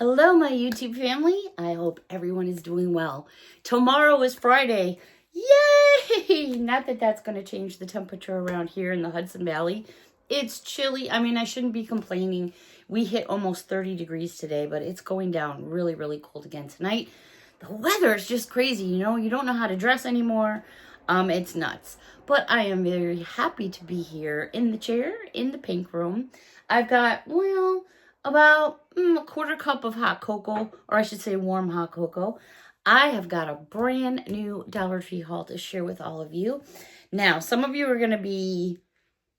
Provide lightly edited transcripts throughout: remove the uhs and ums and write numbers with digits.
Hello, my YouTube family. I hope everyone is doing well. Tomorrow is Friday. Yay! Not that that's going to change the temperature around here in the Hudson Valley. It's chilly. I mean, I shouldn't be complaining. We hit almost 30 degrees today, but it's going down really, really cold again tonight. The weather is just crazy, you know? You don't know how to dress anymore. It's nuts. But I am very happy to be here in the chair, in the pink room. I've got, well, about a quarter cup of hot cocoa, or I should say warm hot cocoa. I have got a brand new Dollar Tree haul to share with all of you. Now, some of you are going to be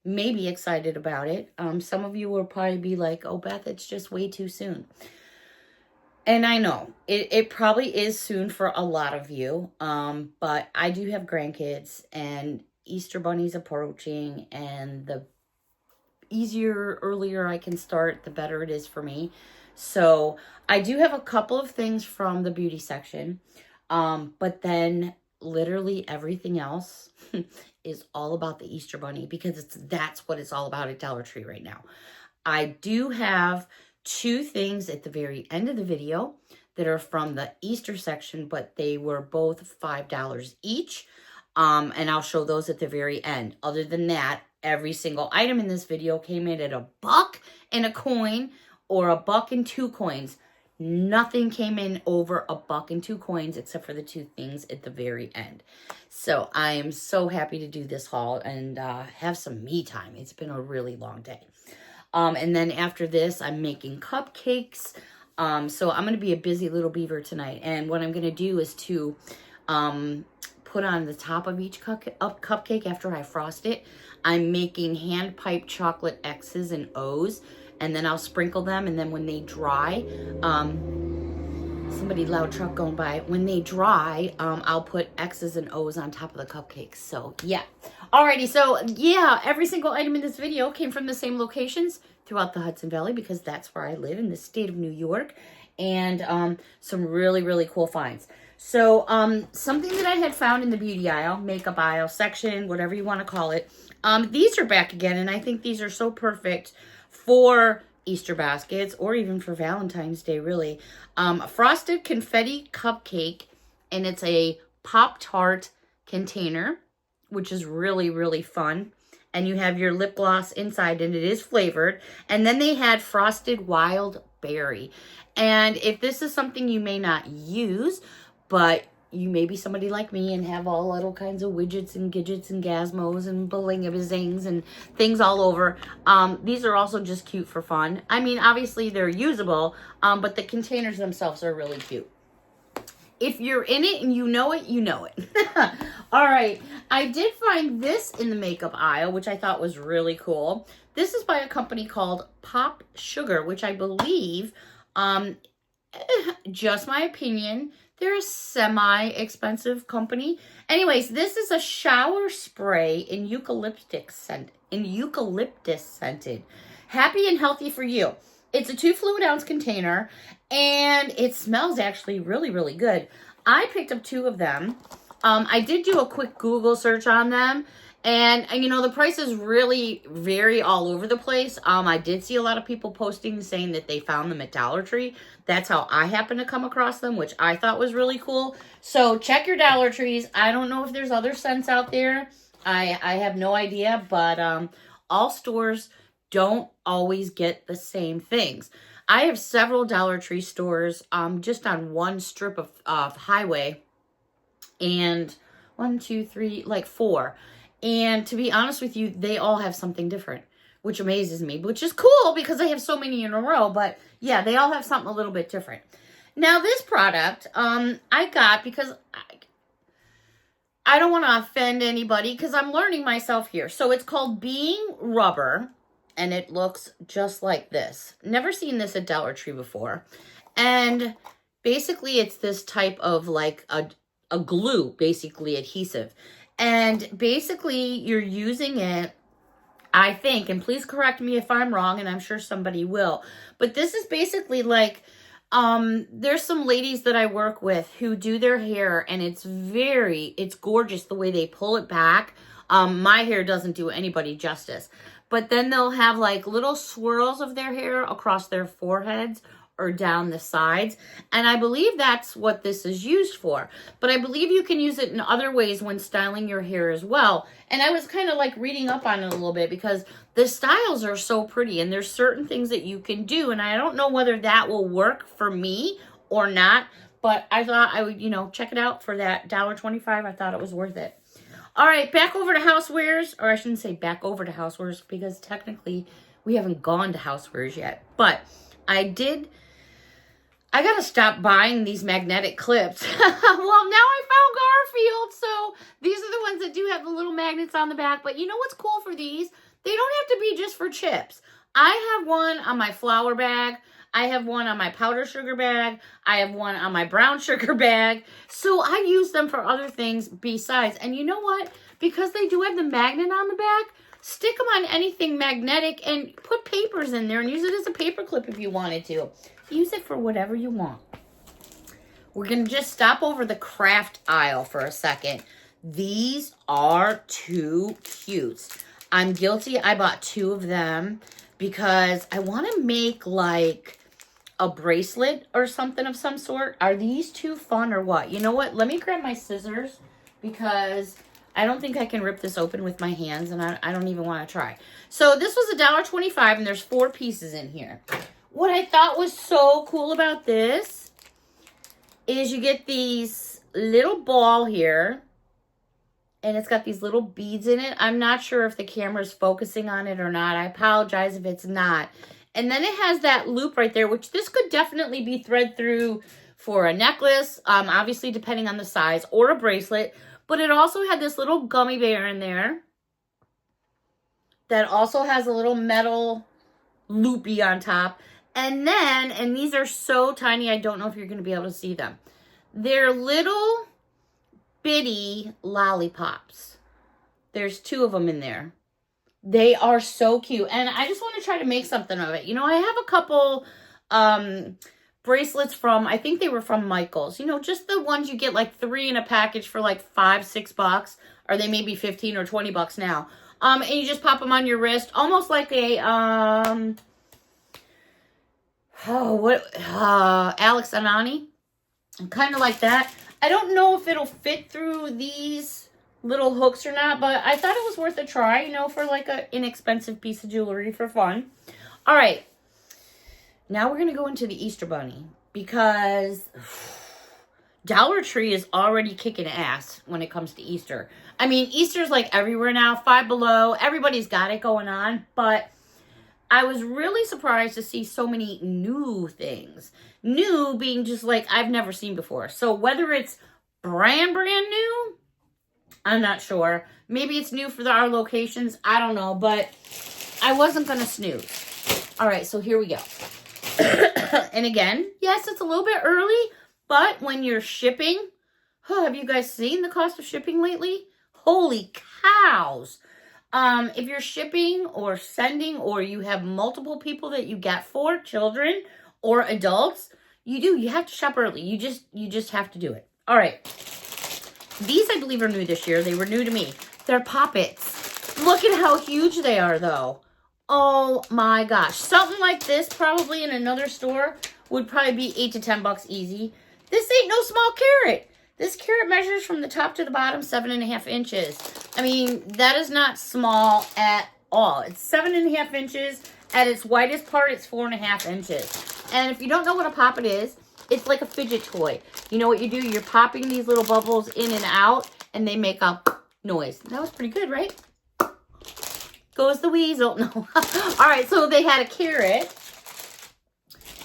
maybe excited about it. Some of you will probably be like, oh, Beth, it's just way too soon. And I know, it probably is soon for a lot of you, but I do have grandkids, and Easter Bunny's approaching, and the earlier I can start, the better it is for me. So I do have a couple of things from the beauty section, but then literally everything else is all about the Easter Bunny, because that's what it's all about at Dollar Tree right now. I do have two things at the very end of the video that are from the Easter section, but they were both $5 each. And I'll show those at the very end. Other than that, every single item in this video came in at $1 and a coin, or $1 and 2 coins. Nothing came in over $1 and 2 coins except for the two things at the very end. So I am so happy to do this haul and have some me time. It's been a really long day. And then after this, I'm making cupcakes. So I'm going to be a busy little beaver tonight. And what I'm going to do is to put on the top of each cupcake after I frost it. I'm making hand-piped chocolate X's and O's. And then I'll sprinkle them. And then when they dry, somebody loud truck going by. When they dry, I'll put X's and O's on top of the cupcakes. So, yeah. Alrighty, so, yeah, every single item in this video came from the same locations throughout the Hudson Valley, because that's where I live, in the state of New York. And some really, really cool finds. So, something that I had found in the beauty aisle, makeup aisle, section, whatever you want to call it. These are back again, and I think these are so perfect for Easter baskets, or even for Valentine's Day, really. A frosted confetti cupcake, and it's a Pop-Tart container, which is really, really fun. And you have your lip gloss inside, and it is flavored. And then they had frosted wild berry. And if this is something you may not use, but you may be somebody like me and have all little kinds of widgets and gidgets and gazmos and bling-a-bazings and things all over. These are also just cute for fun. I mean, obviously they're usable, but the containers themselves are really cute. If you're in it and you know it, you know it. All right. I did find this in the makeup aisle, which I thought was really cool. This is by a company called Pop Sugar, which I believe, just my opinion, they're a semi-expensive company. Anyways, this is a shower spray in eucalyptus scented. Happy and healthy for you. It's a 2 fluid ounce container, and it smells actually really, really good. I picked up 2 of them. I did do a quick Google search on them, and you know, the prices really vary all over the place. I did see a lot of people posting saying that they found them at Dollar Tree. That's how I happened to come across them, which I thought was really cool. So check your Dollar Trees. I don't know if there's other scents out there. I have no idea, but all stores don't always get the same things. I have several Dollar Tree stores just on one strip of highway, and 1, 2, 3, like 4. And to be honest with you, they all have something different, which amazes me, which is cool because I have so many in a row. But yeah, they all have something a little bit different. Now, this product I got because I don't want to offend anybody, because I'm learning myself here. So it's called Being Rubber, and it looks just like this. Never seen this at Dollar Tree before. And basically it's this type of like a glue, basically adhesive. And basically you're using it, I think, and please correct me if I'm wrong, and I'm sure somebody will, but this is basically like, there's some ladies that I work with who do their hair, and it's gorgeous the way they pull it back. My hair doesn't do anybody justice, but then they'll have like little swirls of their hair across their foreheads or down the sides. And I believe that's what this is used for. But I believe you can use it in other ways when styling your hair as well. And I was kind of like reading up on it a little bit because the styles are so pretty and there's certain things that you can do. And I don't know whether that will work for me or not. But I thought I would, you know, check it out for that $1.25. I thought it was worth it. All right, back over to Housewares. Or I shouldn't say back over to Housewares because technically we haven't gone to Housewares yet. But I got to stop buying these magnetic clips. Well, now I found Garfield. So these are the ones that do have the little magnets on the back. But you know what's cool for these? They don't have to be just for chips. I have one on my flour bag. I have one on my powder sugar bag. I have one on my brown sugar bag. So I use them for other things besides. And you know what? Because they do have the magnet on the back, stick them on anything magnetic and put papers in there and use it as a paper clip if you wanted to. Use it for whatever you want. We're going to just stop over the craft aisle for a second. These are too cute. I'm guilty. I bought 2 of them because I want to make like a bracelet or something of some sort. Are these too fun or what? You know what? Let me grab my scissors because I don't think I can rip this open with my hands and I don't even want to try. So this was $1.25 and there's 4 pieces in here. What I thought was so cool about this is you get these little ball here and it's got these little beads in it. I'm not sure if the camera's focusing on it or not. I apologize if it's not. And then it has that loop right there, which this could definitely be thread through for a necklace, obviously depending on the size, or a bracelet. But it also had this little gummy bear in there that also has a little metal loopy on top. And then, and these are so tiny, I don't know if you're going to be able to see them. They're little bitty lollipops. There's 2 of them in there. They are so cute. And I just want to try to make something of it. You know, I have a couple bracelets from, I think they were from Michael's. You know, just the ones you get like 3 in a package for like $5-6. Or they may be 15 or 20 bucks now. And you just pop them on your wrist. Almost like a, Alex Anani. Kind of like that. I don't know if it'll fit through these little hooks or not, but I thought it was worth a try, you know, for like an inexpensive piece of jewelry for fun. All right. Now we're going to go into the Easter Bunny because Dollar Tree is already kicking ass when it comes to Easter. I mean, Easter's like everywhere now, Five Below. Everybody's got it going on, but I was really surprised to see so many new things. New being just like I've never seen before. So whether it's brand new, I'm not sure. Maybe it's new for our locations. I don't know, but I wasn't going to snooze. All right, so here we go. And again, yes, it's a little bit early, but when you're shipping, have you guys seen the cost of shipping lately? Holy cows. If you're shipping or sending or you have multiple people that you get for, children or adults, you have to shop early. You just have to do it. All right. These, I believe, are new this year. They were new to me. They're poppets. Look at how huge they are, though. Oh, my gosh. Something like this, probably in another store, would probably be $8 to $10 easy. This ain't no small carrot. This carrot measures from the top to the bottom 7.5 inches. I mean, that is not small at all. It's 7.5 inches. At its widest part, it's 4.5 inches. And if you don't know what a poppet is, it's like a fidget toy. You know what you do? You're popping these little bubbles in and out, and they make a noise. That was pretty good, right? Goes the weasel. No. All right, so they had a carrot.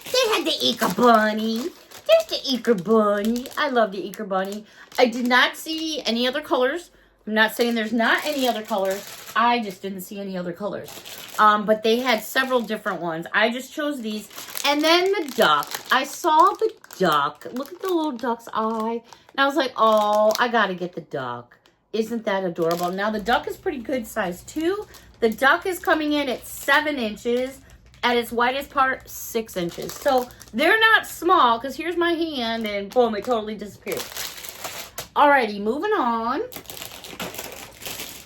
They had the Easter Bunny. There's the Easter Bunny. I love the Easter Bunny. I did not see any other colors. I'm not saying there's not any other colors. I just didn't see any other colors. But they had several different ones. I just chose these. And then the duck. I saw the duck. Look at the little duck's eye. And I was like, oh, I got to get the duck. Isn't that adorable? Now, the duck is pretty good size, too. The duck is coming in at 7 inches. At its widest part, 6 inches. So, they're not small, because here's my hand, and boom, it totally disappeared. Alrighty, moving on.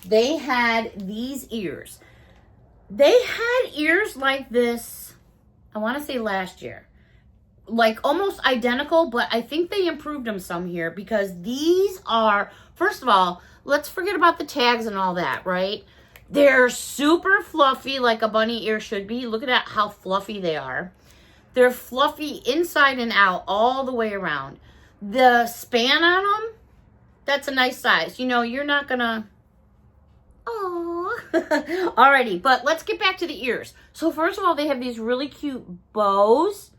They had these ears. They had ears like this, I want to say last year. like almost identical, but I think they improved them some here because these are, first of all, let's forget about the tags and all that, right? They're super fluffy like a bunny ear should be. Look at how fluffy they are. They're fluffy inside and out all the way around. The span on them, that's a nice size. You know, you're not gonna, oh. Alrighty, but let's get back to the ears. So first of all, they have these really cute bows.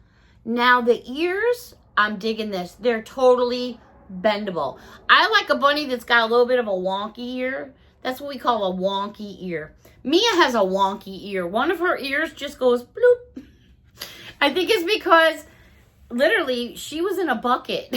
Now the ears, I'm digging this. They're totally bendable. I like a bunny that's got a little bit of a wonky ear. That's what we call a wonky ear. Mia has a wonky ear. One of her ears just goes bloop. I think it's because literally she was in a bucket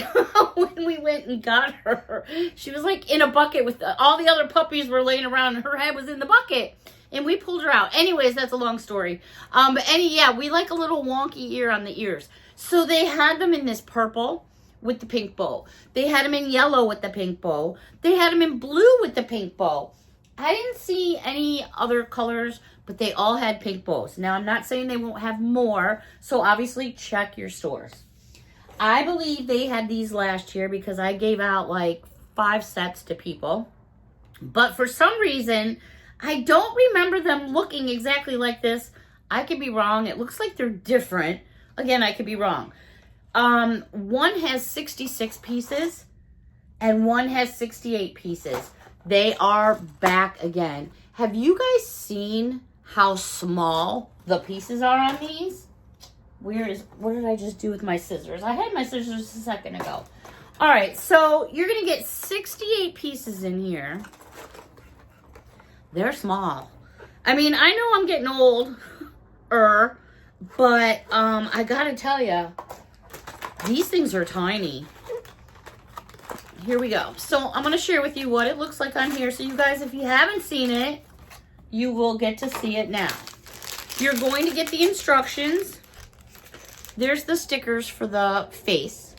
when we went and got her. She was like in a bucket with all the other puppies were laying around and her head was in the bucket. And we pulled her out. Anyways, that's a long story. Yeah, we like a little wonky ear on the ears. So they had them in this purple with the pink bow. They had them in yellow with the pink bow. They had them in blue with the pink bow. I didn't see any other colors, but they all had pink bows. Now, I'm not saying they won't have more, so obviously check your stores. I believe they had these last year because I gave out like 5 sets to people. But for some reason, I don't remember them looking exactly like this. I could be wrong. It looks like they're different. Again, I could be wrong. One has 66 pieces and one has 68 pieces. They are back again. Have you guys seen how small the pieces are on these? What did I just do with my scissors? I had my scissors a second ago. All right, so you're going to get 68 pieces in here. They're small. I mean, I know I'm getting old, but I gotta tell you, these things are tiny. Here we go. So I'm gonna share with you what it looks like on here. So you guys, if you haven't seen it, you will get to see it now. You're going to get the instructions. There's the stickers for the face.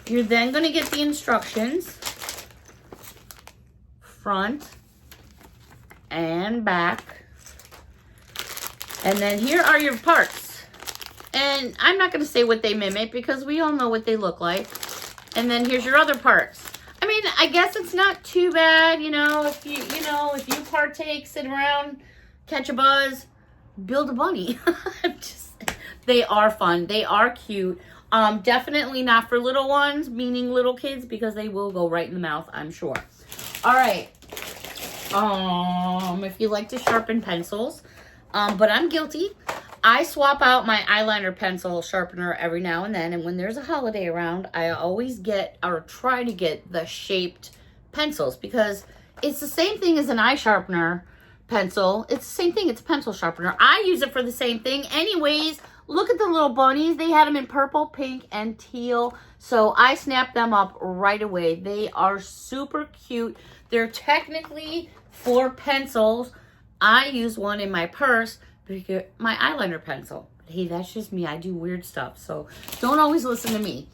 You're then going to get the instructions, front and back. And then here are your parts. And I'm not going to say what they mimic because we all know what they look like. And then here's your other parts. I mean, I guess it's not too bad, you know, if you partake, sit around, catch a buzz, build a bunny. They are fun. They are cute. Definitely not for little ones, meaning little kids, because they will go right in the mouth, I'm sure. All right. If you like to sharpen pencils, but I'm guilty. I swap out my eyeliner pencil sharpener every now and then, and when there's a holiday around, I always get, or try to get, the shaped pencils, because it's the same thing as an eye sharpener pencil. It's the same thing. It's a pencil sharpener. I use it for the same thing. Anyways, look at the little bunnies. They had them in purple, pink, and teal, so I snapped them up right away. They are super cute. They're technically for pencils. I use one in my purse, my eyeliner pencil. Hey, that's just me. I do weird stuff, so don't always listen to me.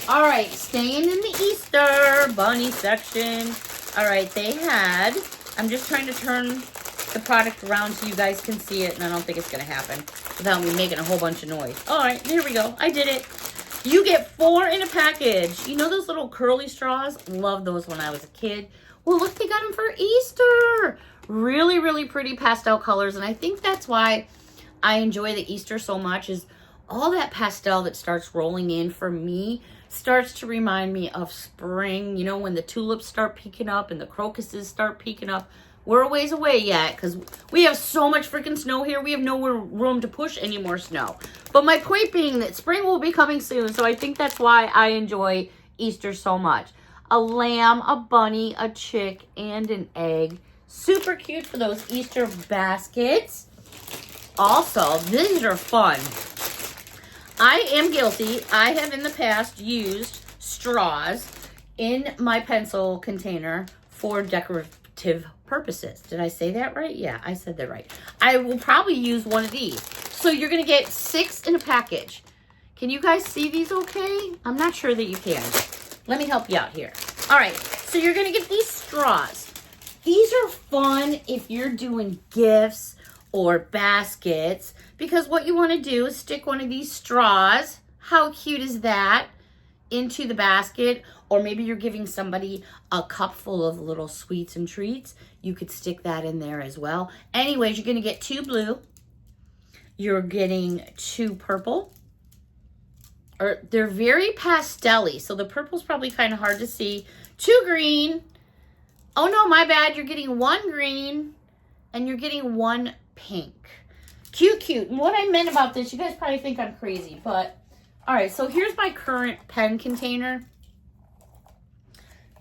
All right, staying in the Easter bunny section. All right, they had, I'm just trying to turn the product around so you guys can see it, and I don't think it's going to happen without me making a whole bunch of noise. All right, here we go. I did it. You get 4 in a package. You know those little curly straws? Love those when I was a kid. Well, look, they got them for Easter. Really, really pretty pastel colors, and I think that's why I enjoy the Easter so much, is all that pastel that starts rolling in for me starts to remind me of spring. You know, when the tulips start peeking up and the crocuses start peeking up. We're a ways away yet because we have so much freaking snow here. We have no room to push any more snow. But my point being that spring will be coming soon, so I think that's why I enjoy Easter so much. A lamb, a bunny, a chick, and an egg. Super cute for those Easter baskets. Also, these are fun. I am guilty. I have in the past used straws in my pencil container for decorative purposes. Did I say that right? Yeah, I said that right. I will probably use one of these. So you're going to get 6 in a package. Can you guys see these okay? I'm not sure that you can. Let me help you out here. All right, so you're going to get these straws. These are fun if you're doing gifts or baskets, because what you want to do is stick one of these straws How cute is that? Into the basket, or maybe you're giving somebody a cup full of little sweets and treats. You could stick that in there as well. Anyways, you're going to get 2 blue. You're getting 2 purple. Or they're very pastel-y, so the purple's probably kind of hard to see. 2 green. Oh no, my bad. You're getting 1 green and you're getting 1 pink. Cute, cute. And what I meant about this, you guys probably think I'm crazy, but all right, so here's my current pen container.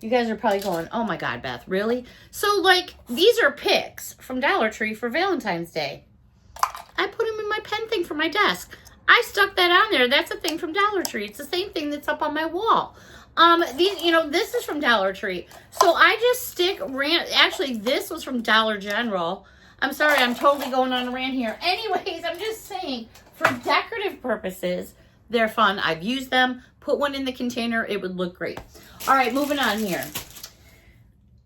You guys are probably going, oh my God, Beth, really? So like, these are picks from Dollar Tree for Valentine's Day. I put them in my pen thing for my desk. I stuck that on there. That's a thing from Dollar Tree. It's the same thing that's up on my wall. These, you know, this is from Dollar Tree. So I just actually, this was from Dollar General. I'm sorry, I'm totally going on a rant here. Anyways, I'm just saying, for decorative purposes, they're fun. I've used them. Put one in the container. It would look great. All right, moving on here.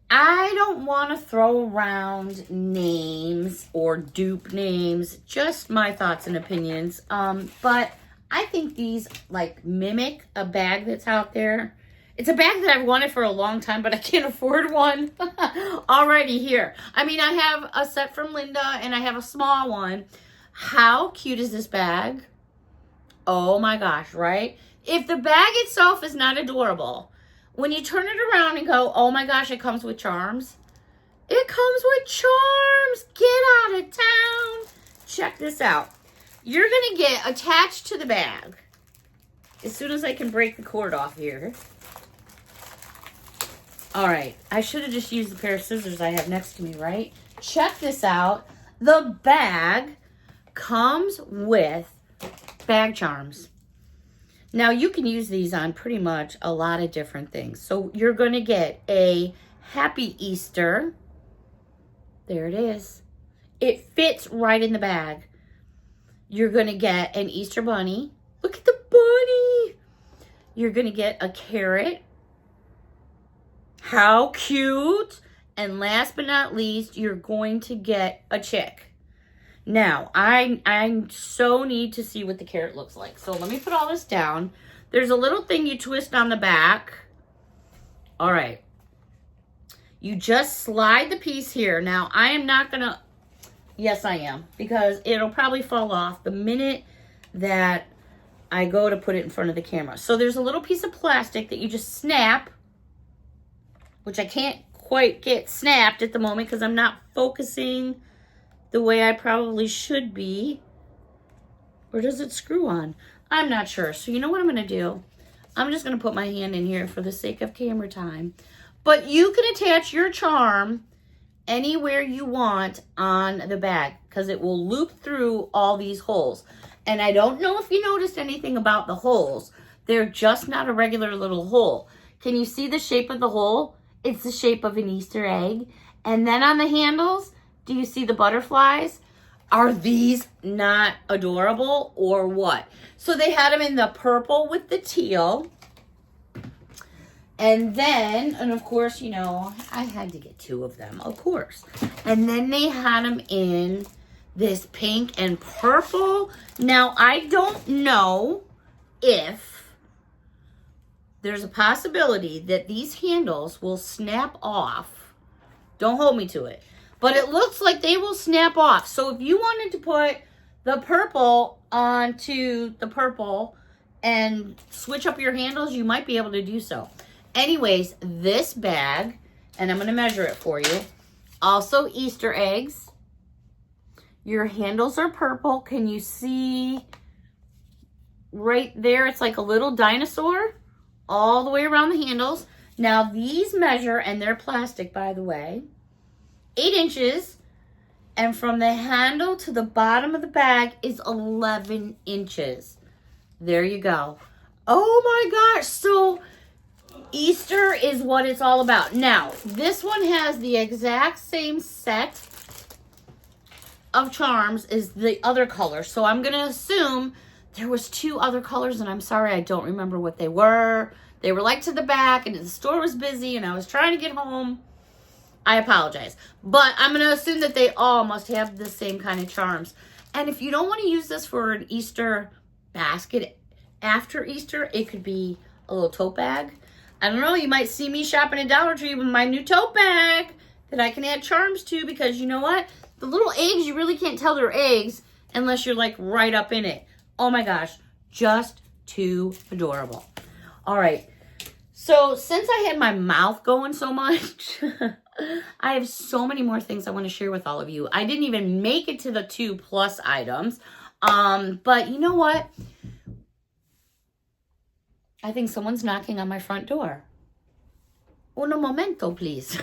I don't want to throw around names or dupe names. Just my thoughts and opinions. But I think these like mimic a bag that's out there. It's a bag that I've wanted for a long time, but I can't afford one already here. I mean, I have a set from Linda and I have a small one. How cute is this bag? Oh my gosh, right? If the bag itself is not adorable, when you turn it around and go, oh my gosh, it comes with charms. It comes with charms. Get out of town. Check this out. You're going to get attached to the bag. As soon as I can break the cord off here. All right. I should have just used the pair of scissors I have next to me, right? Check this out. The bag comes with bag charms. Now, you can use these on pretty much a lot of different things. So, you're going to get a Happy Easter. There it is. It fits right in the bag. You're going to get an Easter bunny. Look at the bunny. You're going to get a carrot. How cute. And last but not least, you're going to get a chick. Now, I so need to see what the carrot looks like. So let me put all this down. There's a little thing you twist on the back. All right. You just slide the piece here. Now, I am not going to... Yes, I am. Because it'll probably fall off the minute that I go to put it in front of the camera. So there's a little piece of plastic that you just snap. Which I can't quite get snapped at the moment because I'm not focusing the way I probably should be. Or does it screw on? I'm not sure. So you know what I'm going to do? I'm just going to put my hand in here for the sake of camera time. But you can attach your charm anywhere you want on the bag because it will loop through all these holes. And I don't know if you noticed anything about the holes. They're just not a regular little hole. Can you see the shape of the hole? It's the shape of an Easter egg. And then on the handles, do you see the butterflies? Are these not adorable or what? So they had them in the purple with the teal. And then, and of course, you know, I had to get 2 of them, of course. And then they had them in this pink and purple. Now, I don't know if there's a possibility that these handles will snap off. Don't hold me to it. But it looks like they will snap off. So if you wanted to put the purple onto the purple and switch up your handles, you might be able to do so. Anyways, this bag, and I'm going to measure it for you. Also Easter eggs. Your handles are purple. Can you see right there? It's like a little dinosaur all the way around the handles. Now these measure, and they're plastic by the way, 8 inches, and from the handle to the bottom of the bag is 11 inches. There you go. Oh my gosh. So Easter is what it's all about. Now, this one has the exact same set of charms as the other color. So I'm going to assume there was 2 other colors, and I'm sorry, I don't remember what they were. They were like to the back, and the store was busy, and I was trying to get home. I apologize. But I'm going to assume that they all must have the same kind of charms. And if you don't want to use this for an Easter basket after Easter, it could be a little tote bag. I don't know, you might see me shopping at Dollar Tree with my new tote bag that I can add charms to, because you know what? The little eggs, you really can't tell they're eggs unless you're like right up in it. Oh my gosh, just too adorable. All right, so since I had my mouth going so much, I have so many more things I want to share with all of you. I didn't even make it to the 2+ items, but you know what? I think someone's knocking on my front door. Un momento, please.